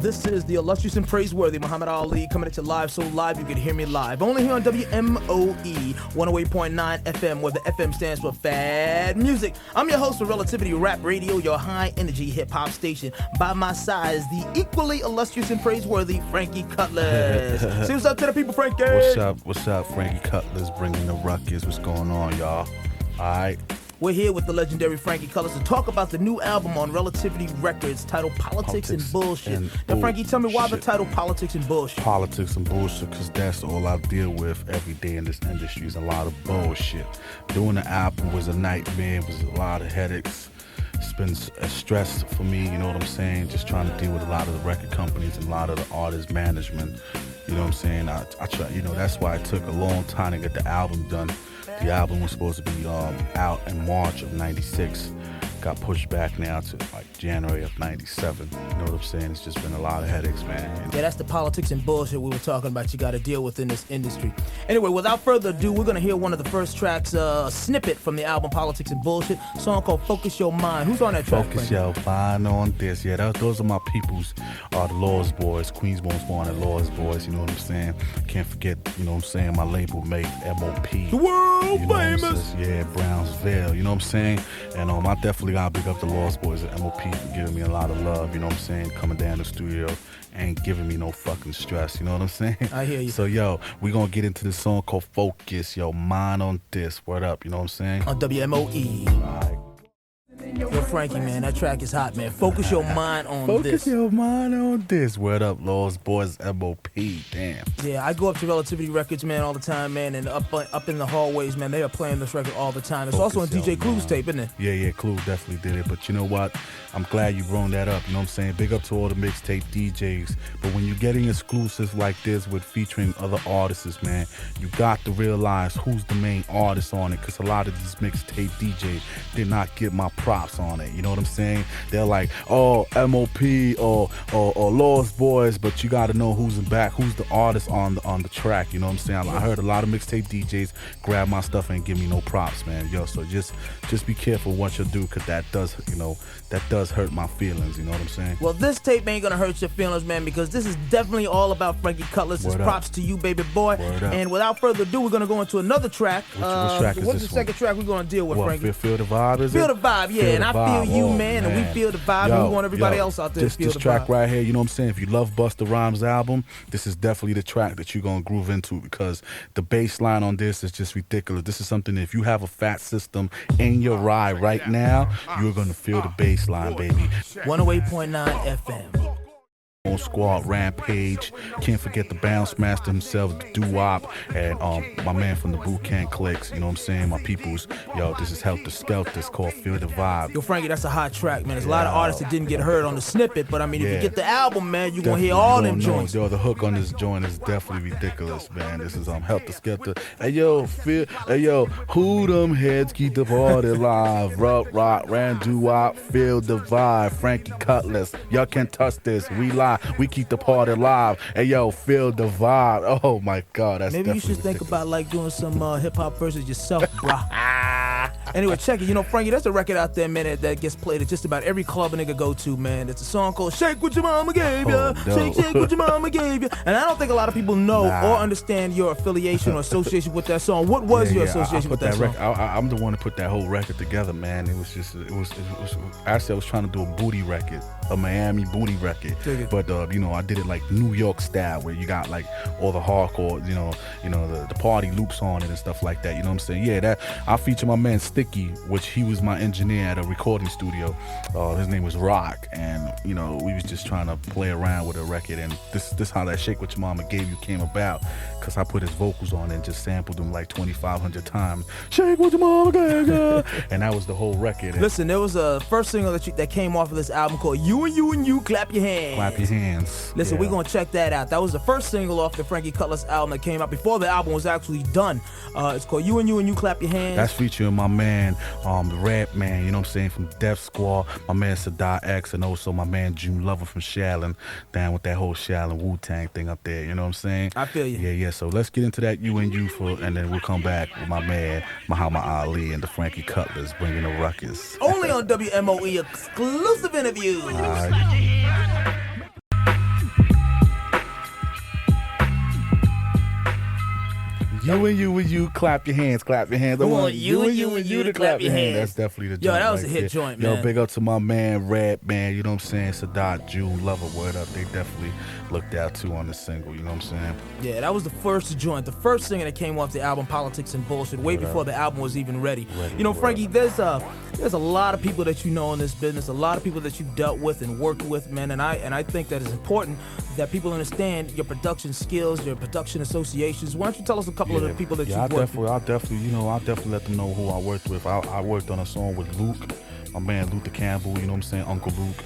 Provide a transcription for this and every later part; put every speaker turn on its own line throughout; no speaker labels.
This is the illustrious and praiseworthy Muhammad Ali coming at you live, so live you can hear me live. Only here on WMOE 108.9 FM, where the FM stands for Fad Music. I'm your host of Relativity Rap Radio, your high-energy hip-hop station. By my side is the equally illustrious and praiseworthy Frankie Cutlass. Say what's up to the people, Frankie.
What's up, Frankie Cutlass, bringing the ruckus. What's going on, y'all? All right.
We're here with the legendary Frankie Cutlass to talk about the new album on Relativity Records titled Politics and Bullshit. Now, Frankie, tell me why the title Politics and Bullshit?
Politics and bullshit, because that's all I deal with every day in this industry is a lot of bullshit. Doing the album was a nightmare. It was a lot of headaches. It's been a stress for me, you know what I'm saying? Just trying to deal with a lot of the record companies and a lot of the artist management. You know what I'm saying? I try, you know, that's why it took a long time to get the album done. The album was supposed to be out in March of '96. Got pushed back now to like January of '97. You know what I'm saying? It's just been a lot of headaches, man.
Yeah, that's the politics and bullshit we were talking about. You got to deal with in this industry. Anyway, without further ado, we're gonna hear one of the first tracks, a snippet from the album Politics and Bullshit, a song called "Focus Your Mind." Who's on that track?
Focus Your Mind on this. Yeah, those are my peoples. The Laws Boys, Queensboro's born at Laws Boys. You know what I'm saying? Can't forget, you know what I'm saying? My label mate, MOP.
The world
famous. Yeah, Brownsville. You know what I'm saying? And I definitely gotta big up the Lost Boys at MOP for giving me a lot of love, you know what I'm saying? Coming down the studio and giving me no fucking stress, you know what I'm saying?
I hear you.
So, yo, we gonna get into this song called Focus, yo, Mind on This. Word up, you know what I'm saying?
On WMOE.
All right.
Yo, Frankie, man, that track is hot, man. Focus your mind on this.
Focus your mind on this. Word up, Lost Boys, MOP. Damn.
Yeah, I go up to Relativity Records, man, all the time, man, and up in the hallways, man, they are playing this record all the time. It's
Focus
also on DJ Clue's
mind.
tape, isn't it?
Yeah, Clue definitely did it. But you know what? I'm glad you brought that up. You know what I'm saying? Big up to all the mixtape DJs. But when you're getting exclusives like this with featuring other artists, man, you got to realize who's the main artist on it. Because a lot of these mixtape DJs did not get my props on it. You know what I'm saying? They're like, oh, MOP or Lost Boys, but you got to know who's in back, who's the artist on the track. You know what I'm saying? I heard a lot of mixtape DJs grab my stuff and give me no props, man. Yo, so just be careful what you do, because that does hurt my feelings. You know what I'm saying?
Well, this tape ain't gonna hurt your feelings, man, because this is definitely all about Frankie Cutlass. It's props to you, baby boy. And without further ado, we're gonna go into another track.
Which track is
what's
this
the second track we're gonna deal with, Frankie?
Feel the Vibe, is it?
Feel the Vibe, yeah. And I feel you, man, and we feel the vibe, and we want everybody else out there to feel the vibe.
This track right here, you know what I'm saying? If you love Busta Rhymes' album, this is definitely the track that you're gonna groove into, because the bass line on this is just ridiculous. This is something that if you have a fat system in your ride right now, you're gonna feel the bass line, baby.
108.9 FM.
On Squad Rampage, can't forget the Bounce Master himself, the Doo-Wop, and my man from the Boot Camp Clicks, you know what I'm saying? My peoples, yo, this is Helter Skelter. It's called Feel the Vibe.
Yo, Frankie, that's a hot track, man. There's a lot of artists that didn't get heard on the snippet, but I mean, if you get the album, man, you're gonna hear all them joints.
Yo, the hook on this joint is definitely ridiculous, man. This is Helter Skelter. Hey yo, who them heads keep the party live? Rock, Ran Doo-Wop, Feel the Vibe. Frankie Cutlass, y'all can't touch this. We live. We keep the party live. Hey yo, feel the vibe. Oh my God, that's
maybe you should think about like doing some hip hop verses yourself, brah. Anyway, check it. You know, Frankie, there's a record out there, man, that gets played at just about every club a nigga go to, man. It's a song called "Shake What Your Mama Gave Ya." Shake what your mama gave ya. And I don't think a lot of people know or understand your affiliation or association with that song. What was your association with that song?
I'm the one to put that whole record together, man. It was actually I was trying to do a booty record, a Miami booty record, but you know, I did it like New York style, where you got like all the hardcore, you know the party loops on it and stuff like that. You know what I'm saying? Yeah, that I feature my man Sticky, which he was my engineer at a recording studio. His name was Rock, and you know, we was just trying to play around with a record, and this how that Shake What Your Mama Gave You came about, because I put his vocals on it and just sampled them like 2,500 times. Shake what your mama gave ya. And that was the whole record. And
listen, there was a first single that came off of this album called "You and You Clap Your Hands."
Clap your hands.
Listen, we're gonna check that out. That was the first single off the Frankie Cutlass album that came out before the album was actually done. It's called "You and You Clap Your Hands."
That's featuring my man, the Rap Man, you know what I'm saying, from Def Squad, my man Sadar X, and also my man June Lover from Shaolin, down with that whole Shaolin Wu-Tang thing up there, you know what I'm saying?
I feel you.
Yeah, so let's get into that You and You and then we'll come back with my man Muhammad Ali and the Frankie Cutlass bringing the ruckus.
Only on WMOE exclusive interviews.
You and you, clap your hands, clap your hands. I want you and you to clap your hands. That's definitely the joint.
Yo, that was
right
a hit
there.
joint, man.
Yo, big up to my man, Red, man. You know what I'm saying? Sadat, June, Lover, word up. They definitely looked out too on the single. You know what I'm saying?
Yeah, that was the first joint, the first single that came off the album Politics and Bullshit, way before the album was even ready. You know, Frankie, there's a lot of people that you know in this business, a lot of people that you dealt with and worked with, man, and I think that it's important that people understand your production skills, your production associations. Why don't you tell us a couple of the people that you've worked with?
I'll definitely let them know who I worked with. I worked on a song with Luke, my man Luther Campbell, you know what I'm saying, Uncle Luke.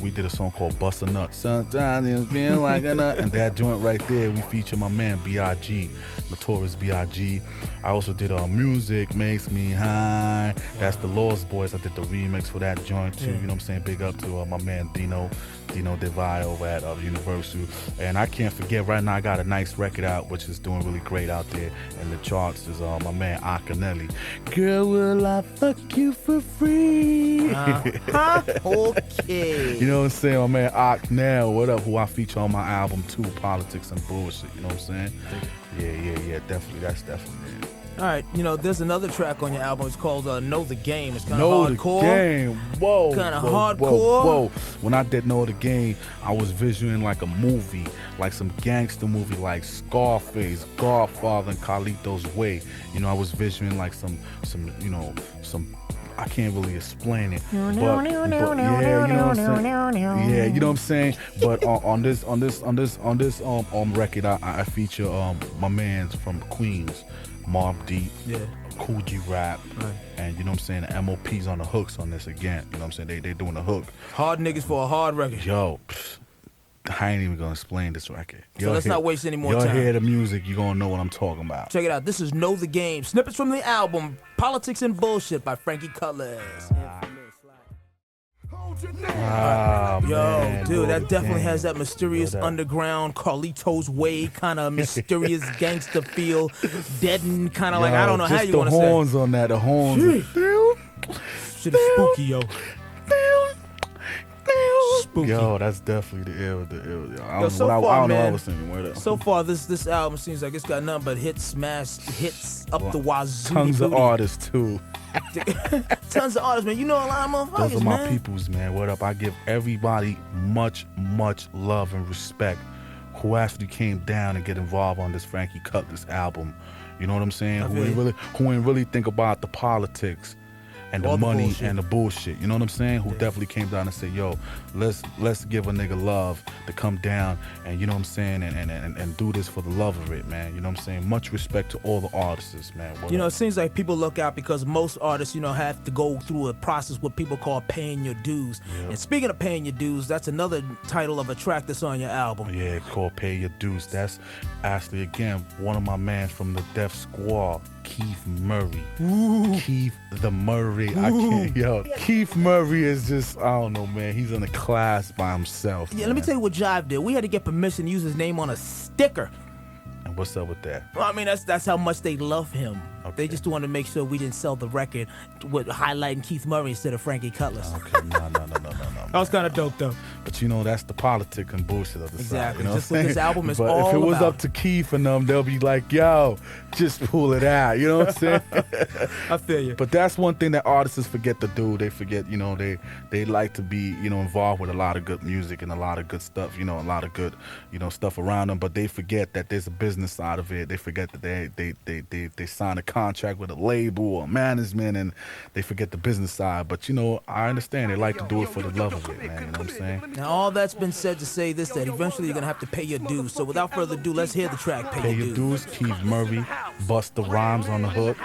We did a song called Bust a Nut. Sometimes it's been like a nut. And that joint right there, we feature my man B.I.G., Notorious B.I.G. I also did Music Makes Me High. That's the Lost Boys. I did the remix for that joint too. You know what I'm saying? Big up to my man Dino Devine over at Universal. And I can't forget, right now I got a nice record out which is doing really great out there in the charts. Is my man Akinelli. Girl, will I fuck you for free?
Okay.
You know what I'm saying? My man Ak now, what up? Who I feature on my album too, Politics and Bullshit. You know what I'm saying? Yeah. Definitely. That's definitely it.
All right, you know, there's another track on your album. It's called Know the Game. It's kind of
Know
hardcore.
the Game. Whoa.
Kind of hardcore.
Whoa. When I did Know the Game, I was visualizing like a movie, like some gangster movie, like Scarface, Godfather, and Carlito's Way. You know, I was visualizing like some, I can't really explain it, but yeah, you know what I'm saying. Yeah, you know what I'm saying. But on this record, I feature my man's from Queens, Mobb Deep, Cool G Rap, and you know what I'm saying. The MOP's on the hooks on this again. You know what I'm saying. They doing the hook.
Hard niggas for a hard record.
Yo. I ain't even gonna explain this record.
So let's not waste any more time.
Y'all hear the music, you gonna know what I'm talking about.
Check it out. This is Know the Game. Snippets from the album Politics and Bullshit by Frankie Cutlass.
Man,
dude, that definitely has that mysterious underground Carlito's Way kind of mysterious gangster feel. Deadened, kind of like, I don't know how you want to say.
The horns on that, the horns.
Shit is spooky, yo. Spooky.
Yo, that's definitely the ill. I don't
so
know
far,
what
man,
I was thinking. Word up.
So far, this album seems like it's got nothing but hits up the wazoo.
Tons of artists too.
Tons of artists, man. You know a lot of motherfuckers,
Those are my
man.
peoples, man. What up? I give everybody much love and respect who actually came down and get involved on this Frankie Cutlass album. You know what I'm saying? Who ain't really think about the politics and the money and the bullshit. You know what I'm saying? Who definitely came down and said, yo, let's give a nigga love to come down and, you know what I'm saying, and do this for the love of it, man. You know what I'm saying? Much respect to all the artists, man.
You know, it seems like people look out because most artists, you know, have to go through a process what people call paying your dues. Yep. And speaking of paying your dues, that's another title of a track that's on your album.
Yeah, called Pay Your Dues. That's actually, again, one of my mans from the Def Squad, Keith Murray.
Ooh.
Keith the Murray. I can't, yo. Keith Murray is just, I don't know, man. He's in a class by himself.
Yeah,
man.
let me tell you what Jive did. We had to get permission to use his name on a sticker.
And what's up with that?
Well, I mean, that's how much they love him.
Okay.
They just wanted to make sure we didn't sell the record with highlighting Keith Murray instead of Frankie Cutlass.
Okay, no.
That was kind of dope, though.
But you know, that's the politic and bullshit of the
Exactly.
side. You know
Just
what
what
I'm
this
saying?
album is
but
all
if it was
about.
up to Keith and them, they'll be like, yo, just pull it out. You know what I'm saying?
I feel you.
But that's one thing that artists forget to do. They forget, you know, they like to be, you know, involved with a lot of good music and a lot of good stuff, you know, a lot of good, you know, stuff around them. But they forget that there's a business side of it. They forget that they sign a contract with a label or management, and they forget the business side. But you know, I understand they like to do it for the love of it, man. You know what I'm saying?
Now, all that's been said to say this, that eventually you're going to have to pay your dues. So without further ado, let's hear the track, Pay Your Dues.
Keith Murray, Busta Rhymes on the hook.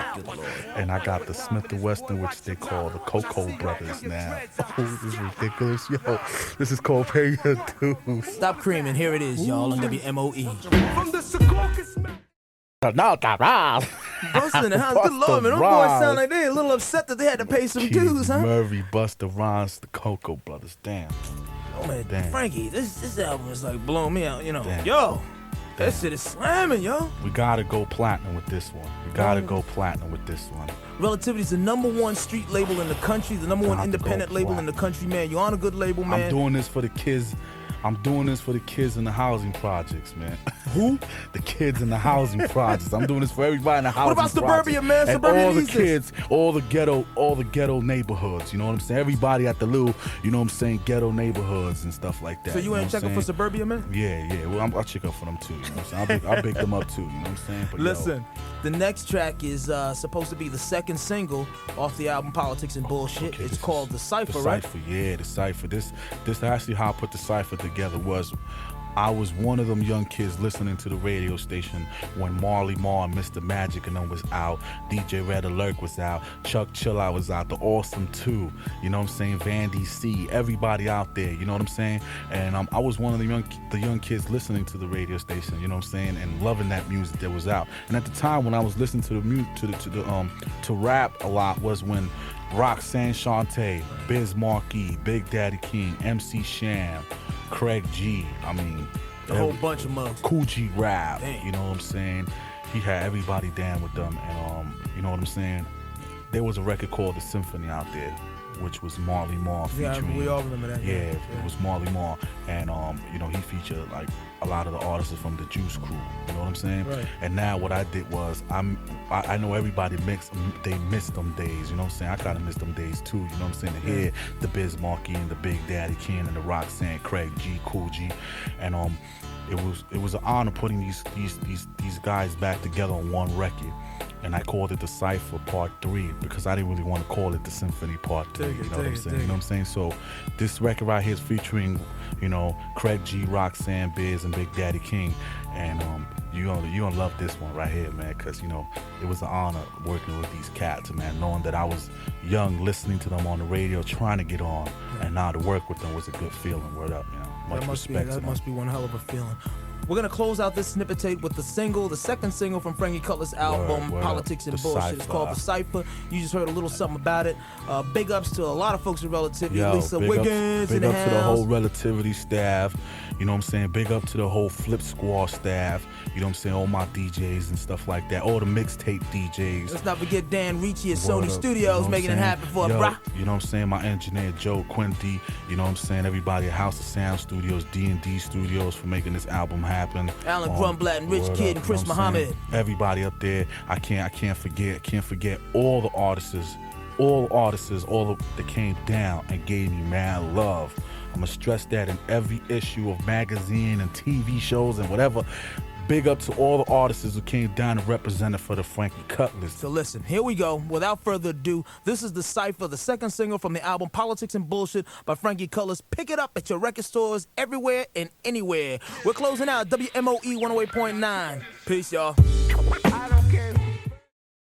And I got the Smith & Wesson, which they call the Cocoa Brothers now. Oh, this is ridiculous. Yo, this is called Pay Your Dues.
Stop creaming. Here it is, y'all, on WMOE.
From the Secaucus Mountains.
Busta in the house. Good Lord, man. Them boys sound like they a little upset that they had to pay some dues, huh?
Murray, Busta Rhymes, the Cocoa Brothers. Damn.
Oh, man,
Damn.
Frankie, this album is like blowing me out, you know.
Damn.
Yo, that shit is slamming, yo.
We gotta go platinum with this one.
Relativity's the #1 street label in the country, the #1 independent label in the country, man. You're on a good label, man.
I'm doing this for the kids I'm doing this for the kids in the housing projects, man.
Who?
The kids in the housing projects. I'm doing this for everybody in the housing projects.
What about suburbia, man?
And
Suburbia
all the
needs this.
kids, all the ghetto neighborhoods. You know what I'm saying? Everybody at the little, you know what I'm saying, ghetto neighborhoods and stuff like that.
So you ain't checking for suburbia, man?
Yeah. Well, I'll check up for them too. You know what I'm saying? I'll big them up too. You know what I'm saying? But
Listen, the next track is supposed to be the second single off the album Politics and Bullshit.
Okay,
It's called The Cypher,
the
right?
Cypher, yeah, the Cypher. This actually how I put the Cypher together was I was one of them young kids listening to the radio station when Marley Marl and Mr. Magic and them was out, DJ Red Alert was out, Chuck Chillout was out, The Awesome 2, you know what I'm saying, Vandy C, everybody out there, you know what I'm saying, and I was one of the young kids listening to the radio station, you know what I'm saying, and loving that music that was out. And at the time when I was listening to the music, to rap a lot was when Roxanne Shante, Biz Markie, Big Daddy King, MC Sham, Craig G, I mean,
The whole bunch of mugs.
Cool G Rap,
Damn.
you know what I'm saying? He had everybody down with them, and you know what I'm saying? There was a record called The Symphony out there, which was Marley Marl featuring.
Yeah, we all remember that.
Yeah, it was Marley Marl, and you know, he featured like a lot of the artists from the Juice Crew. You know what I'm saying?
Right.
And now what I did was I know everybody they missed them days. You know what I'm saying? I kind of missed them days too. You know what I'm saying? To hear the Biz Markie and the Big Daddy King and the Roxanne, Craig G, Cool G, and it was an honor putting these guys back together on one record. And I called it the Cypher Part 3 because I didn't really want to call it the Symphony Part 3. You know what I'm saying? You know what I'm saying? So this record right here is featuring, you know, Craig G, Roxanne, Biz, and Big Daddy King. And you're gonna love this one right here, man, because, you know, it was an honor working with these cats, man, knowing that I was young, listening to them on the radio, trying to get on, and now to work with them was a good feeling. Word up, you know. Much respect to
That
them.
must be one hell of a feeling. We're going to close out this snippet tape with the second single from Frankie Cutlass' album,
Word
Politics and
The
Bullshit. It's
Cypher.
called The Cypher. You just heard a little something about it. Big ups to a lot of folks in Relativity.
Yo,
Lisa
big
Wiggins in
big
the
up
house.
to the whole Relativity staff. You know what I'm saying? Big up to the whole Flip Squad staff. You know what I'm saying? All my DJs and stuff like that. All the mixtape DJs.
Let's not forget Dan Ricci at
Word
Sony
up,
Studios
you know what I'm
making it
saying?
happen for
Yo,
us, brah.
you know what I'm saying? My engineer Joe Quinty. You know what I'm saying? Everybody at House of Sound Studios, D&D Studios for making this album happen.
Alan Grumblatt and Rich
Word
Kid
up,
and Chris
you know what I'm saying?
Muhammad.
Everybody up there. I can't forget all the artists, all that came down and gave me mad love. I'm gonna stress that in every issue of magazine and TV shows and whatever. Big up to all the artists who came down and represented for the Frankie Cutlass.
So listen, here we go. Without further ado, this is The Cypher, the second single from the album Politics and Bullshit by Frankie Cutlass. Pick it up at your record stores everywhere and anywhere. We're closing out WMOE 108.9. Peace, y'all.